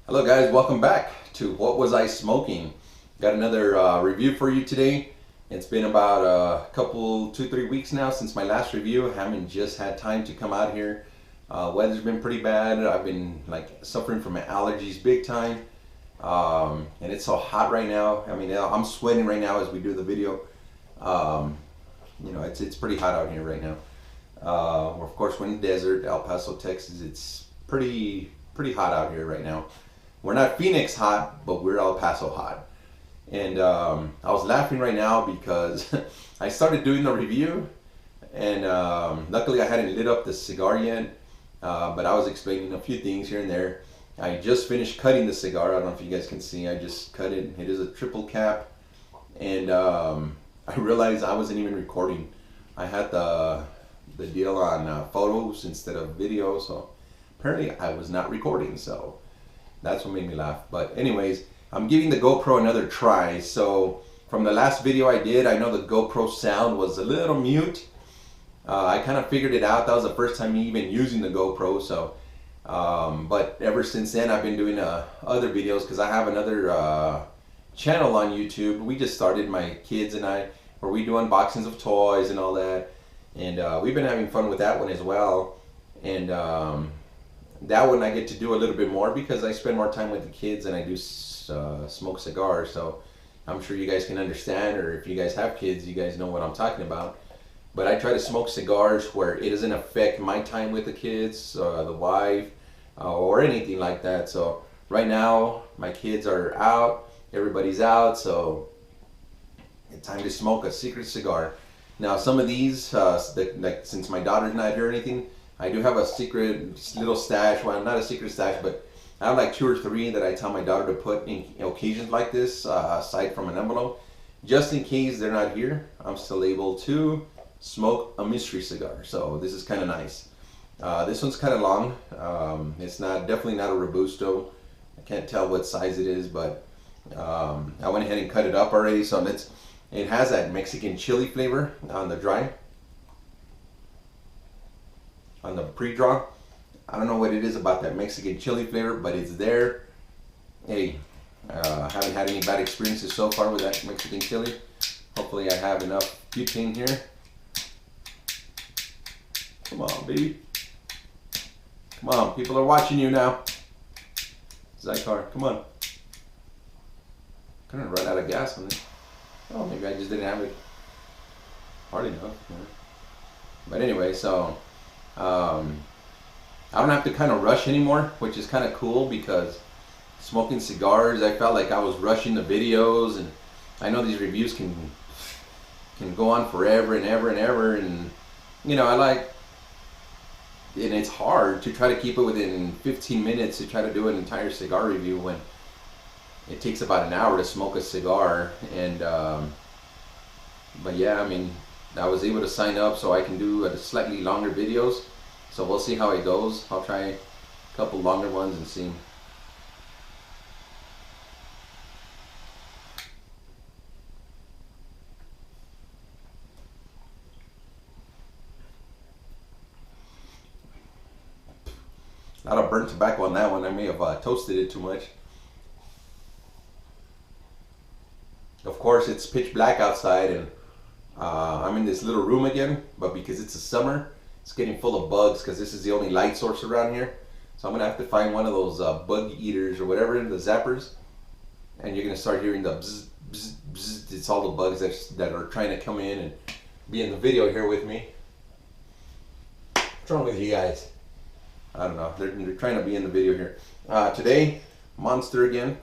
Hello guys, welcome back to What Was I Smoking? Got another review for you today. It's been about a couple, 2-3 weeks now since my last review. I haven't just had time to come out here. Weather's been pretty bad. I've been suffering from allergies big time. And it's so hot right now. I mean, I'm sweating right now as we do the video. It's pretty hot out here right now. Of course, we're in the desert, El Paso, Texas. It's pretty hot out here right now. We're not Phoenix hot, but we're El Paso hot. And I was laughing right now because I started doing the review, and luckily I hadn't lit up the cigar yet, but I was explaining a few things here and there. I just finished cutting the cigar. I don't know if you guys can see. I just cut it. It is a triple cap, and I realized I wasn't even recording. I had the deal on photos instead of video, so apparently I was not recording. So that's what made me laugh. But anyways, I'm giving the GoPro another try. So from the last video I did, I know the GoPro sound was a little mute. I kind of figured it out. That was the first time me even using the GoPro. So, but ever since then, I've been doing other videos because I have another channel on YouTube. We just started, my kids and I, where we do unboxings of toys and all that. And we've been having fun with that one as well. And that one I get to do a little bit more because I spend more time with the kids and I do smoke cigars. So I'm sure you guys can understand, or if you guys have kids, you guys know what I'm talking about. But I try to smoke cigars where it doesn't affect my time with the kids, the wife, or anything like that. So right now, my kids are out, everybody's out, so it's time to smoke a secret cigar. Now some of these, since my daughter's not here or anything, I do have a secret little stash. Well, not a secret stash, but I have like 2 or 3 that I tell my daughter to put in occasions like this, aside from an envelope. Just in case they're not here, I'm still able to smoke a mystery cigar. So this is kind of nice. This one's kind of long. It's definitely not a Robusto. I can't tell what size it is, but I went ahead and cut it up already. So it has that Mexican chili flavor on the dry. On the pre-draw. I don't know what it is about that Mexican chili flavor, but it's there. Hey, haven't had any bad experiences so far with that Mexican chili. Hopefully I have enough puking here. Come on, baby. Come on, people are watching you now. Zycar, come on. I'm gonna run out of gas on this. Oh, maybe I just didn't have it hard enough. But anyway, so I don't have to kind of rush anymore, which is kind of cool because smoking cigars, I felt like I was rushing the videos, and I know these reviews can go on forever and ever and ever, and you know, and it's hard to try to keep it within 15 minutes to try to do an entire cigar review when it takes about an hour to smoke a cigar. And but yeah, I mean, I was able to sign up so I can do slightly longer videos. So we'll see how it goes. I'll try a couple longer ones and see. A lot of burnt tobacco on that one. I may have toasted it too much. Of course, it's pitch black outside, and I'm in this little room again, but because it's the summer, it's getting full of bugs because this is the only light source around here. So I'm gonna have to find one of those bug eaters or whatever, the zappers, and you're gonna start hearing the bzz, bzz, bzz. It's all the bugs that are trying to come in and be in the video here with me. What's wrong with you guys? I don't know. They're trying to be in the video here. Today, Monster again.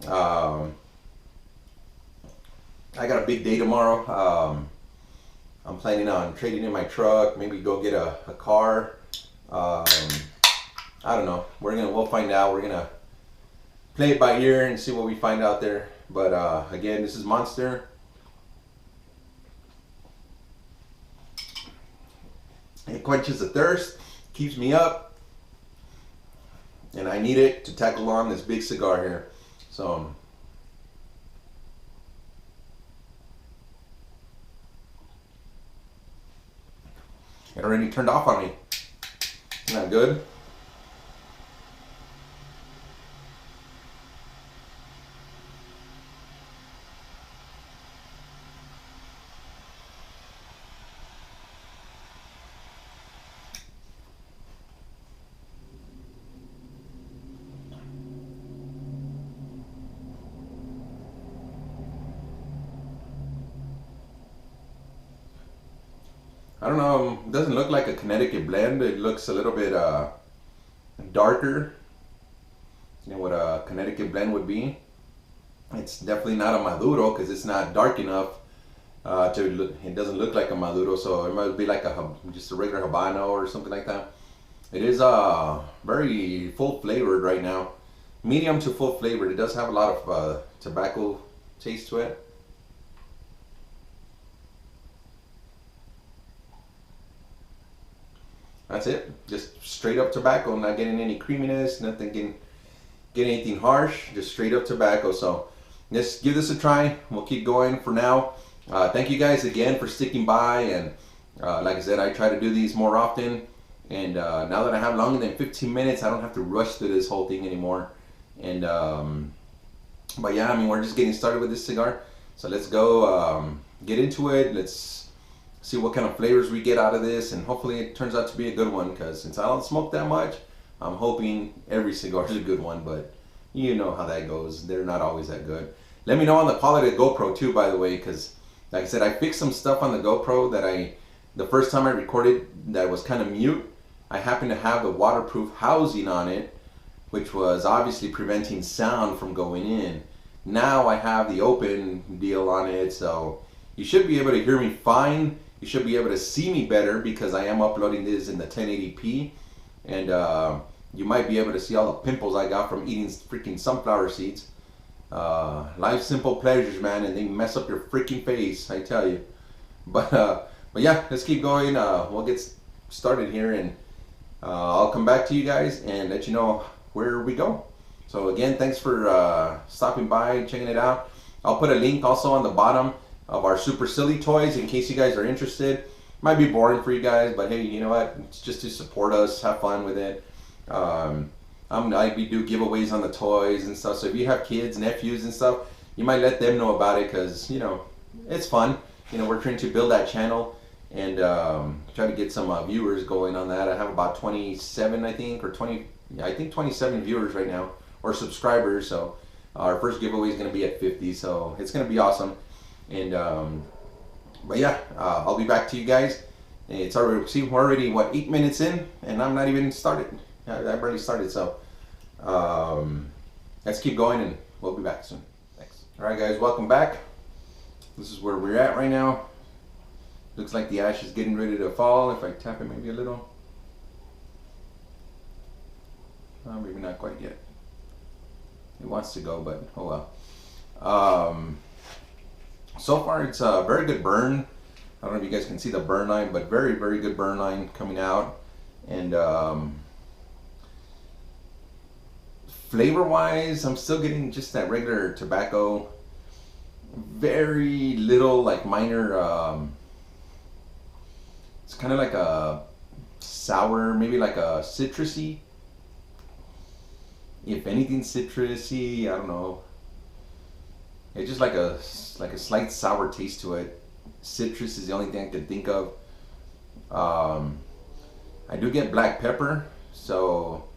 I got a big day tomorrow. I'm planning on trading in my truck, maybe go get a car. I don't know. We'll find out. We're gonna play it by ear and see what we find out there. But again, this is Monster. It quenches the thirst, keeps me up, and I need it to tackle on this big cigar here. So it already turned off on me. Isn't that good? I don't know, it doesn't look like a Connecticut blend. It looks a little bit darker than what a Connecticut blend would be. It's definitely not a Maduro because it's not dark enough to look. It doesn't look like a Maduro, so it might be like just a regular Habano or something like that. It is very full flavored right now, medium to full flavored. It does have a lot of tobacco taste to it. That's it. Just straight up tobacco. Not getting any creaminess. Nothing getting anything harsh. Just straight up tobacco. So let's give this a try. We'll keep going for now. Thank you guys again for sticking by. And like I said, I try to do these more often. And now that I have longer than 15 minutes, I don't have to rush through this whole thing anymore. And but yeah, I mean, we're just getting started with this cigar. So let's go get into it. Let's see what kind of flavors we get out of this, and hopefully it turns out to be a good one, because since I don't smoke that much, I'm hoping every cigar is a good one, but you know how that goes. They're not always that good. Let me know on the quality of the GoPro too, by the way, because like I said, I fixed some stuff on the GoPro that the first time I recorded that was kind of mute. I happened to have the waterproof housing on it, which was obviously preventing sound from going in. Now I have the open deal on it, so you should be able to hear me fine. You should be able to see me better because I am uploading this in the 1080p, and you might be able to see all the pimples I got from eating freaking sunflower seeds. Life's simple pleasures, man, and they mess up your freaking face, I tell you. But yeah, let's keep going. We'll get started here, and I'll come back to you guys and let you know where we go. So again, thanks for stopping by, checking it out. I'll put a link also on the bottom of our Super Silly toys in case you guys are interested. Might be boring for you guys, but hey, you know what? It's just to support us, have fun with it. We do giveaways on the toys and stuff. So if you have kids, nephews and stuff, you might let them know about it, because you know it's fun. You know, we're trying to build that channel and try to get some viewers going on that. I have about 27, I think, or 20. Yeah, I think 27 viewers right now, or subscribers. So our first giveaway is going to be at 50. So it's going to be awesome. And but yeah, I'll be back to you guys. It's already, see, we're already what, 8 minutes in, and I'm not even started. I barely started. So let's keep going, and we'll be back soon. Thanks. All right, guys, welcome back. This is where we're at right now. Looks like the ash is getting ready to fall. If I tap it maybe a little, maybe not quite yet. It wants to go, but oh well. So far, it's a very good burn. I don't know if you guys can see the burn line, but very, very good burn line coming out. And flavor-wise, I'm still getting just that regular tobacco. Very little, like, minor, it's kind of like a sour, maybe like a citrusy. If anything citrusy, I don't know. It's just like a slight sour taste to it. Citrus is the only thing I can think of. I do get black pepper, so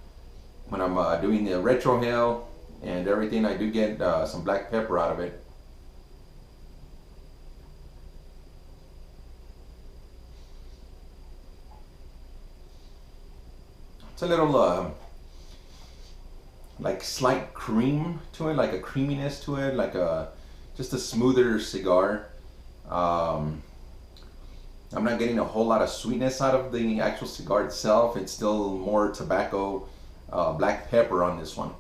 when I'm doing the retrohale and everything, I do get some black pepper out of it. It's a little like slight cream to it, like a creaminess to it, like just a smoother cigar. I'm not getting a whole lot of sweetness out of the actual cigar itself. It's still more tobacco, black pepper on this one.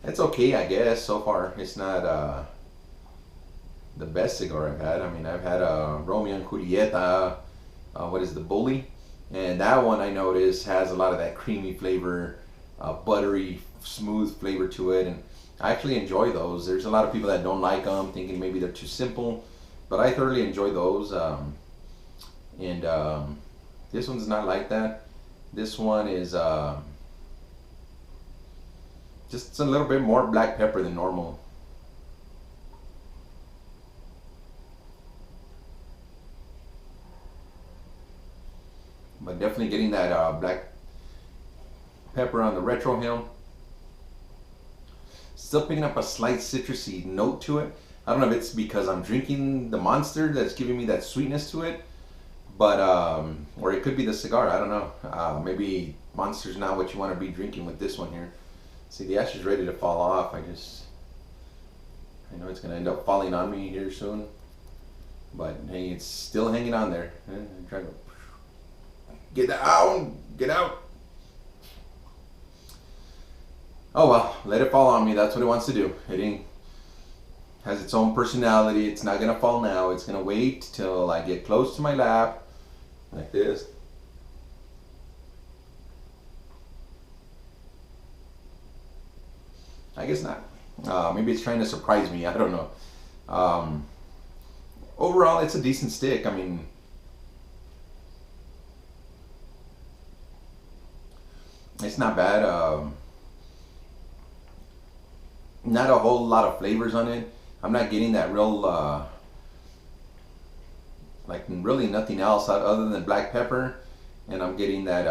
It's okay, I guess. So far, it's not the best cigar I've had. I mean, I've had Romeo and Julieta, what is the Bully? And that one I noticed has a lot of that creamy flavor, buttery, smooth flavor to it, and I actually enjoy those. There's a lot of people that don't like them, thinking maybe they're too simple, but I thoroughly enjoy those. This one's not like that. This one is just a little bit more black pepper than normal. But definitely getting that black pepper on the retrohale. Still picking up a slight citrusy note to it. I don't know if it's because I'm drinking the Monster that's giving me that sweetness to it, but or it could be the cigar. I don't know. Maybe Monster's not what you want to be drinking with this one here. See, the ash is ready to fall off. I know it's gonna end up falling on me here soon, but hey, it's still hanging on there. Try to get out, get out. Oh well, let it fall on me. That's what it wants to do. It has its own personality. It's not gonna fall now. It's gonna wait till I get close to my lap, like this. I guess not. Maybe it's trying to surprise me. I don't know. Overall, it's a decent stick. I mean, it's not bad. Not a whole lot of flavors on it. I'm not getting that real, like really nothing else other than black pepper, and I'm getting that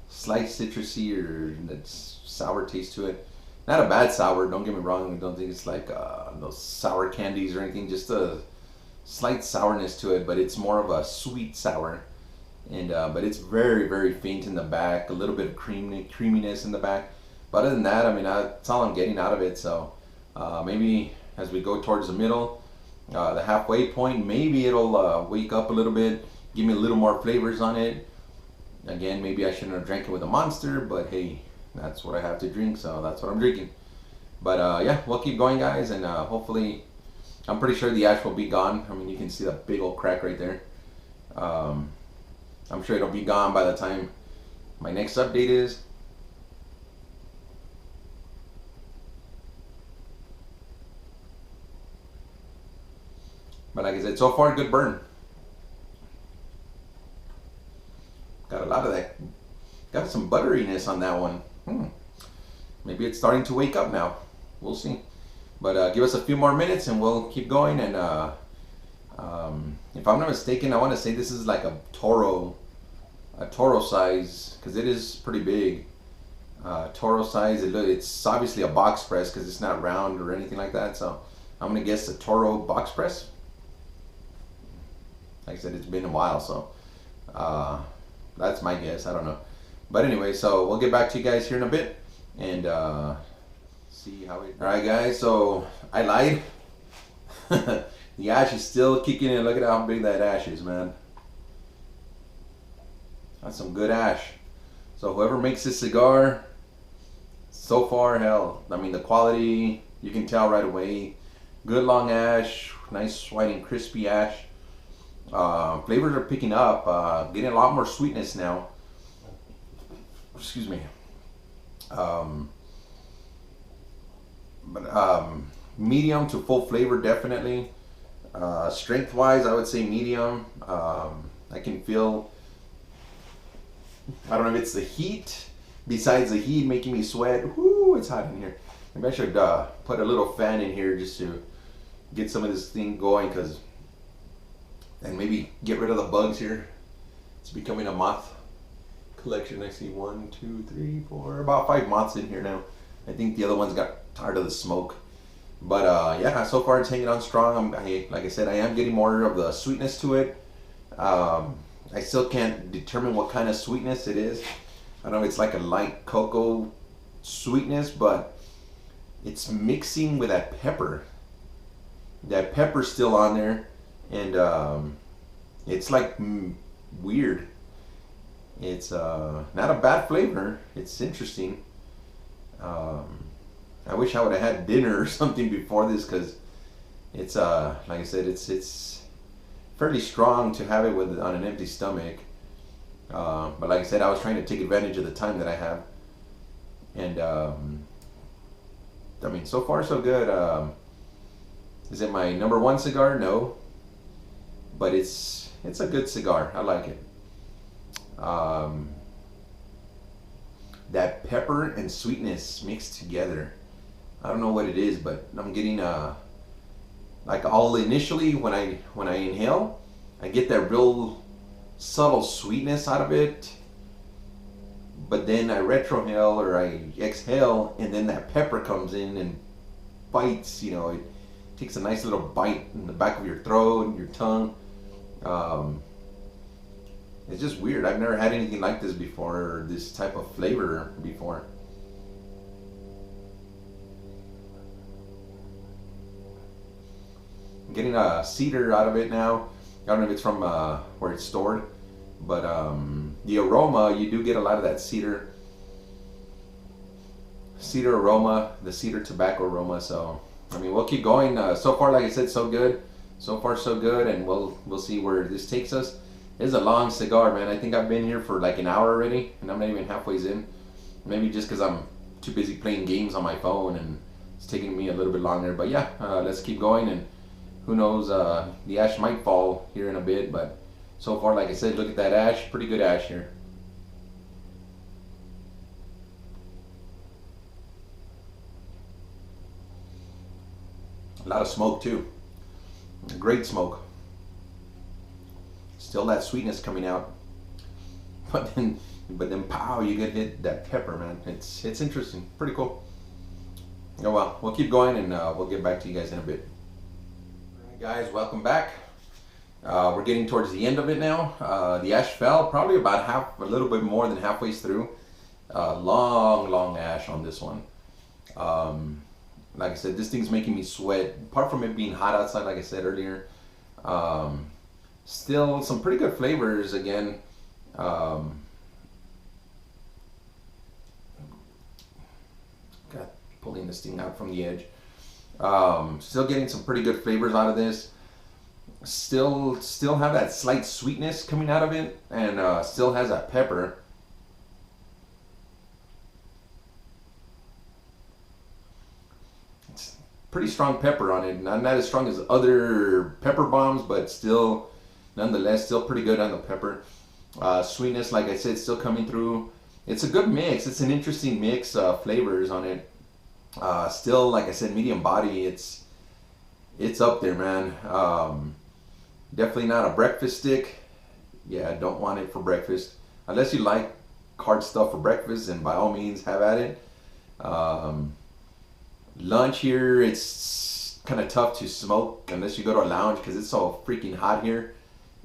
slight citrusy or that sour taste to it. Not a bad sour, don't get me wrong. I don't think it's like those sour candies or anything. Just a slight sourness to it, but it's more of a sweet sour. And but it's very, very faint in the back. A little bit of creaminess in the back. But other than that, I mean, that's all I'm getting out of it. So maybe as we go towards the middle, the halfway point, maybe it'll wake up a little bit, give me a little more flavors on it. Again, maybe I shouldn't have drank it with a Monster, but hey, that's what I have to drink, so that's what I'm drinking. But yeah, we'll keep going, guys, and hopefully, I'm pretty sure the ash will be gone. I mean, you can see that big old crack right there. I'm sure it'll be gone by the time my next update is. But like I said, so far, good burn. Got a lot of that. Got some butteriness on that one. Maybe it's starting to wake up now. We'll see. But give us a few more minutes and we'll keep going. And if I'm not mistaken, I want to say this is like a Toro size, because it is pretty big. Toro size. It's obviously a box press because it's not round or anything like that. So I'm gonna guess a Toro box press. Like I said, it's been a while, so that's my guess. I don't know. But anyway, so we'll get back to you guys here in a bit and see how it. All right, guys. So I lied. The ash is still kicking in. Look at how big that ash is, man. That's some good ash. So whoever makes this cigar, so far, hell, I mean, the quality, you can tell right away. Good long ash, nice white and crispy ash. Flavors are picking up, getting a lot more sweetness now. Excuse me. Medium to full flavor, definitely. Strength wise, I would say medium. I can feel, I don't know if it's the heat, besides the heat making me sweat. Whoo, it's hot in here. Maybe I should put a little fan in here just to get some of this thing going, and maybe get rid of the bugs here. It's becoming a moth collection. I see 1, 2, 3, 4, about 5 moths in here now. I think the other ones got tired of the smoke. But yeah, so far it's hanging on strong. Like I said, I am getting more of the sweetness to it. I still can't determine what kind of sweetness it is. I know it's like a light cocoa sweetness, but it's mixing with that pepper. That pepper's still on there, and it's like weird. It's not a bad flavor. It's interesting. I wish I would have had dinner or something before this, because it's like I said, it's fairly strong to have it on an empty stomach. But like I said, I was trying to take advantage of the time that I have, and I mean, so far so good. Is it my number one cigar? No, but it's a good cigar. I like it. That pepper and sweetness mixed together. I don't know what it is, but I'm getting like all initially when I inhale, I get that real subtle sweetness out of it. But then I retrohale or I exhale, and then that pepper comes in and bites. You know, takes a nice little bite in the back of your throat and your tongue. It's just weird. I've never had anything like this before, or this type of flavor before. I'm getting a cedar out of it now. I don't know if it's from where it's stored, but the aroma, you do get a lot of that cedar aroma, the cedar tobacco aroma. So I mean, we'll keep going. So far, like I said, so good. So far, so good, and we'll see where this takes us. It's a long cigar, man. I think I've been here for like an hour already, and I'm not even halfway in. Maybe just because I'm too busy playing games on my phone, and it's taking me a little bit longer. But yeah, let's keep going, and who knows, the ash might fall here in a bit, but so far, like I said, look at that ash. Pretty good ash here. A lot of smoke too. Great smoke. Still that sweetness coming out, but then pow, you get hit that pepper, man. It's interesting, pretty cool. Oh well, we'll keep going, and we'll get back to you guys in a bit. All right, guys, welcome back. We're getting towards the end of it now. The ash fell probably about a little bit more than halfway through. Long ash on this one. Like I said, this thing's making me sweat. Apart from it being hot outside, like I said earlier. Still some pretty good flavors again. Got pulling this thing out from the edge. Still getting some pretty good flavors out of this. Still have that slight sweetness coming out of it, and still has that pepper. It's pretty strong pepper on it. Not as strong as other pepper bombs, but still, nonetheless, still pretty good on the pepper. Sweetness, like I said, still coming through. It's a good mix. It's an interesting mix of flavors on it. Still, like I said, medium body. It's up there, man. Definitely not a breakfast stick. Yeah, don't want it for breakfast. Unless you like hard stuff for breakfast, then by all means have at it. Lunch here, it's kind of tough to smoke unless you go to a lounge because it's so freaking hot here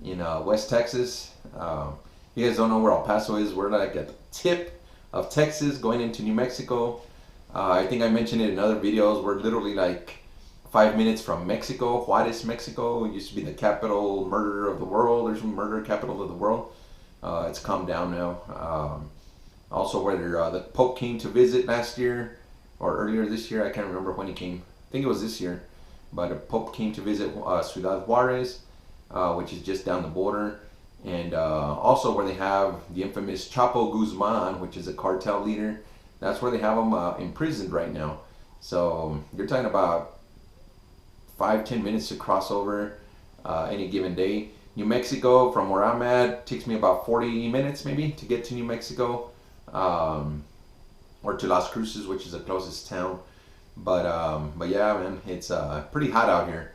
in West Texas. You guys don't know where El Paso is. We're like at the tip of Texas going into New Mexico. I think I mentioned it in other videos. We're literally like 5 minutes from Mexico, Juarez, Mexico. It used to be the capital murder of the world. There's some murder capital of the world. It's calmed down now. Also where the Pope came to visit last year or earlier this year. I can't remember when he came. I think it was this year. But the Pope came to visit Ciudad Juarez, which is just down the border. And also where they have the infamous Chapo Guzman, which is a cartel leader. That's where they have him imprisoned right now. So you're talking about 5-10 minutes to cross over any given day. New Mexico, from where I'm at, takes me about 40 minutes maybe to get to New Mexico, or to Las Cruces, which is the closest town. But yeah, man, it's pretty hot out here.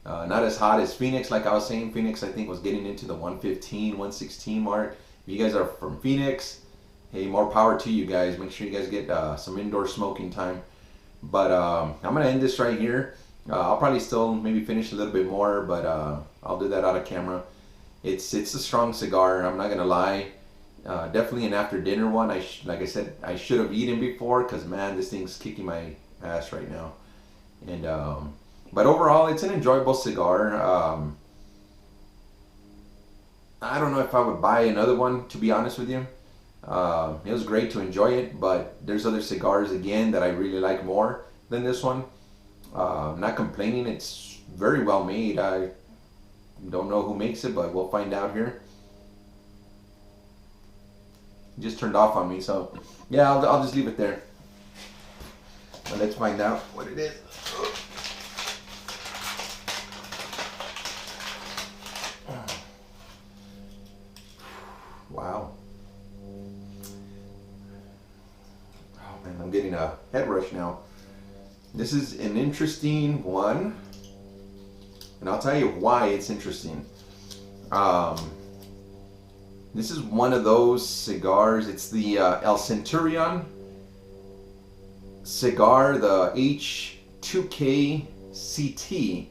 Not as hot as Phoenix, like I was saying. Phoenix, I think, was getting into the 115, 116 mark. If you guys are from Phoenix, hey, more power to you guys. Make sure you guys get some indoor smoking time. But I'm going to end this right here. I'll probably still maybe finish a little bit more, but I'll do that out of camera. It's a strong cigar, I'm not going to lie. Definitely an after dinner one. Like I said, I should have eaten before because, man, this thing's kicking my ass right now. And but overall, it's an enjoyable cigar. I don't know if I would buy another one, to be honest with you. It was great to enjoy it, but there's other cigars, again, that I really like more than this one. Not complaining, it's very well made. I don't know who makes it, but we'll find out here. It just turned off on me, so yeah, I'll just leave it there. But let's find out what it is. Wow. Oh man, I'm getting a head rush now. This is an interesting one, and I'll tell you why it's interesting. This is one of those cigars. It's the El Centurion cigar, the H2KCT. H2KCT.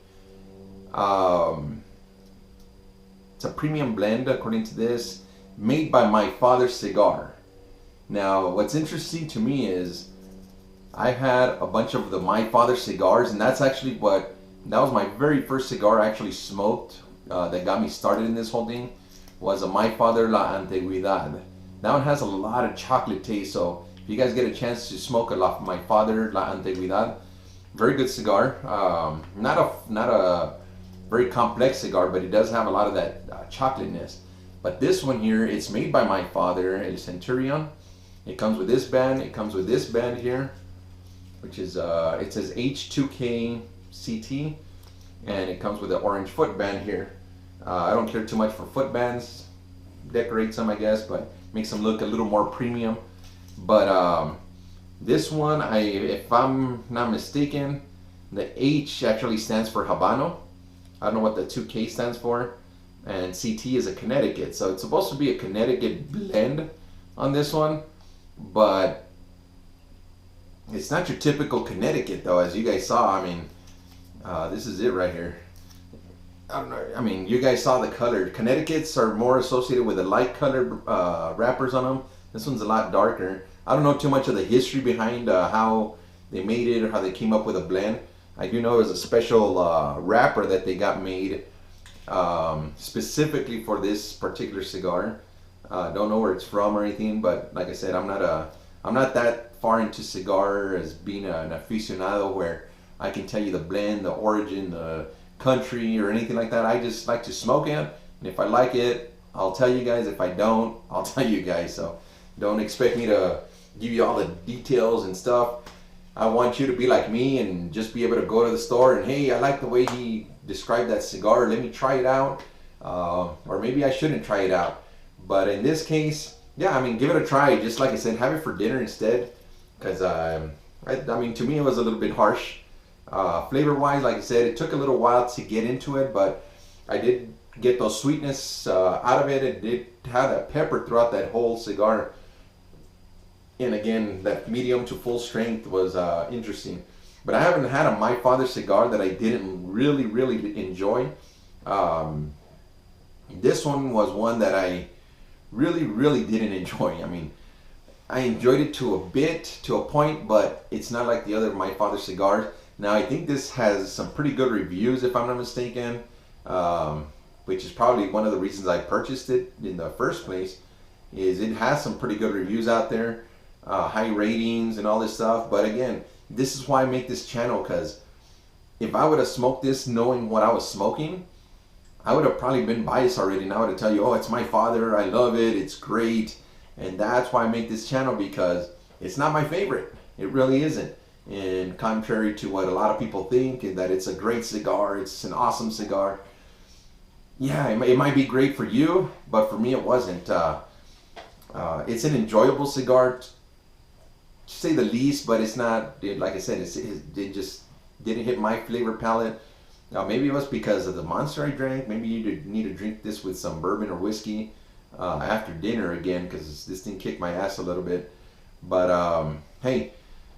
It's a premium blend, according to this, made by My Father Cigar. Now, what's interesting to me is I had a bunch of the My Father cigars, and that was my very first cigar I actually smoked that got me started in this whole thing, was a My Father La Antigüedad. That one has a lot of chocolate taste, so if you guys get a chance to smoke a lot, My Father La Antigüedad, very good cigar. Not a very complex cigar, but it does have a lot of that chocolateness. But this one here, it's made by My Father, El Centurion. It comes with this band. It comes with this band here, which is it says H2KCT, and it comes with an orange foot band here. I don't care too much for foot bands. Decorates them, I guess, but makes them look a little more premium. But this one, if I'm not mistaken, the H actually stands for Habano. I don't know what the 2K stands for, and CT is a Connecticut, so it's supposed to be a Connecticut blend on this one, but it's not your typical Connecticut though, as you guys saw. I mean, this is it right here. I don't know. I mean, you guys saw the color. Connecticut's are more associated with the light colored wrappers on them. This one's a lot darker. I don't know too much of the history behind how they made it or how they came up with a blend. I do know it was a special wrapper that they got made specifically for this particular cigar. Don't know where it's from or anything, but like I said, I'm not that far into cigar as being an aficionado where I can tell you the blend, the origin, the country, or anything like that. I just like to smoke it, and if I like it, I'll tell you guys. If I don't, I'll tell you guys. So don't expect me to give you all the details and stuff. I want you to be like me and just be able to go to the store and, hey, I like the way he described that cigar, let me try it out. Or maybe I shouldn't try it out. But in this case, yeah, I mean, give it a try. Just like I said, have it for dinner instead. Because, I mean, to me it was a little bit harsh. Flavor-wise, like I said, it took a little while to get into it, but I did get those sweetness out of it. It did have that pepper throughout that whole cigar. And again, that medium to full strength was interesting. But I haven't had a My Father cigar that I didn't really enjoy. This one was one that I really didn't enjoy. I mean, I enjoyed it to a point, but it's not like the other My Father cigars. Now, I think this has some pretty good reviews, if I'm not mistaken, which is probably one of the reasons I purchased it in the first place, is it has some pretty good reviews out there. High ratings and all this stuff. But again, this is why I make this channel, because if I would have smoked this knowing what I was smoking, I would have probably been biased already, and I would have tell you, oh, it's My Father, I love it, it's great. And that's why I make this channel, because it's not my favorite. It really isn't. And contrary to what a lot of people think, and that it's a great cigar, it's an awesome cigar. Yeah, it might be great for you, but for me it wasn't. It's an enjoyable cigar, to say the least, but it's not, like I said, it just didn't hit my flavor palette. Now, maybe it was because of the monster I drank. Maybe you need to drink this with some bourbon or whiskey after dinner again, because this thing kicked my ass a little bit. But hey,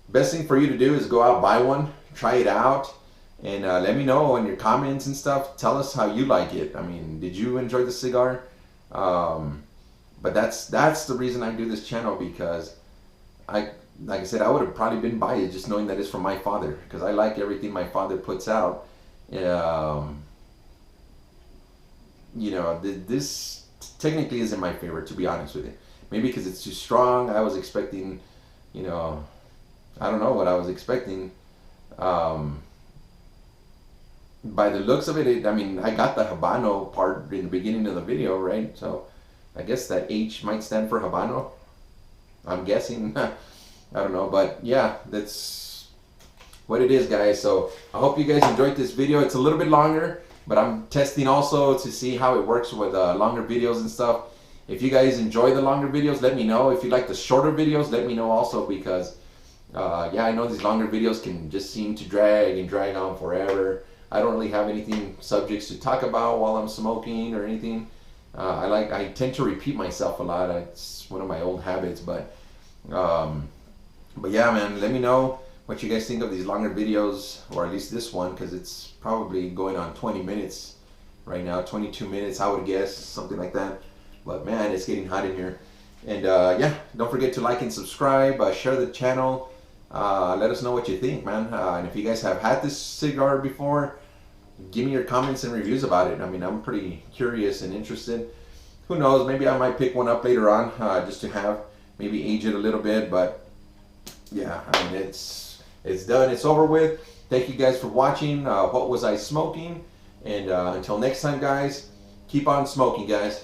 best thing for you to do is go out, buy one, try it out, and let me know in your comments and stuff. Tell us how you like it. I mean, did you enjoy the cigar? But that's the reason I do this channel, because like I said, I would have probably been biased just knowing that it's from My Father, because I like everything My Father puts out. You know, this technically isn't my favorite, to be honest with you. Maybe because it's too strong. I was expecting, you know, I don't know what I was expecting. By the looks of it, I mean, I got the Habano part in the beginning of the video, right? So I guess that H might stand for Habano, I'm guessing. I don't know, but yeah, that's what it is, guys. So I hope you guys enjoyed this video. It's a little bit longer, but I'm testing also to see how it works with longer videos and stuff. If you guys enjoy the longer videos, let me know. If you like the shorter videos, let me know also, because yeah, I know these longer videos can just seem to drag on forever. I don't really have anything subjects to talk about while I'm smoking or anything. I tend to repeat myself a lot. It's one of my old habits, but yeah, man, let me know what you guys think of these longer videos, or at least this one, because it's probably going on 20 minutes right now, 22 minutes I would guess, something like that. But man, it's getting hot in here. And yeah, don't forget to like and subscribe, share the channel, let us know what you think, man. And if you guys have had this cigar before, give me your comments and reviews about it. I mean, I'm pretty curious and interested. Who knows, maybe I might pick one up later on, just to have, maybe age it a little bit. But yeah, I mean, it's done, it's over with. Thank you guys for watching What Was I Smoking? And until next time, guys, keep on smoking, guys.